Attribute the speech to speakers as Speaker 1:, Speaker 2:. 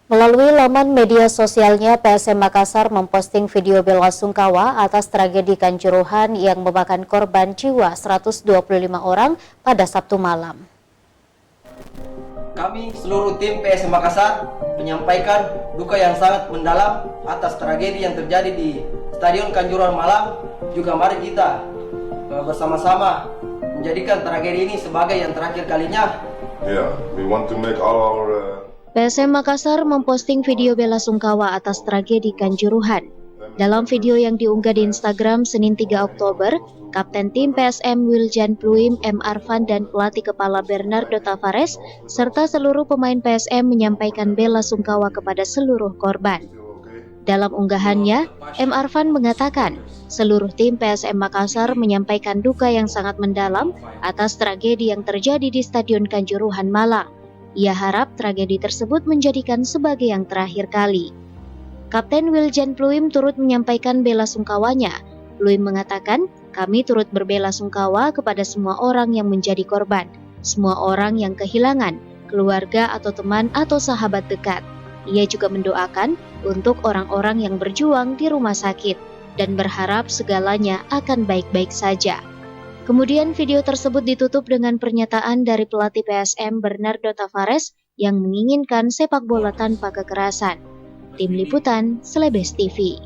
Speaker 1: Melalui laman media sosialnya, PSM Makassar memposting video belasungkawa atas tragedi Kanjuruhan yang memakan korban jiwa 125 orang pada Sabtu malam.
Speaker 2: Kami seluruh tim PSM Makassar menyampaikan duka yang sangat mendalam atas tragedi yang terjadi di Stadion Kanjuruhan Malang. Juga mari kita bersama-sama menjadikan tragedi ini sebagai yang terakhir kalinya.
Speaker 3: We want to make all our
Speaker 1: PSM Makassar memposting video belasungkawa atas tragedi Kanjuruhan. Dalam video yang diunggah di Instagram Senin 3 Oktober, Kapten tim PSM Wiljan Pluim M. Arfan dan pelatih kepala Bernardo Tavares serta seluruh pemain PSM menyampaikan belasungkawa kepada seluruh korban. Dalam unggahannya, M. Arfan mengatakan, seluruh tim PSM Makassar menyampaikan duka yang sangat mendalam atas tragedi yang terjadi di Stadion Kanjuruhan Malang. Ia harap tragedi tersebut menjadikan sebagai yang terakhir kali. Kapten Wiljan Pluim turut menyampaikan belasungkawanya. Pluim mengatakan, kami turut berbelasungkawa kepada semua orang yang menjadi korban, semua orang yang kehilangan, keluarga atau teman atau sahabat dekat. Ia juga mendoakan untuk orang-orang yang berjuang di rumah sakit dan berharap segalanya akan baik-baik saja. Kemudian video tersebut ditutup dengan pernyataan dari pelatih PSM Bernardo Tavares yang menginginkan sepak bola tanpa kekerasan. Tim Liputan, Selebes TV.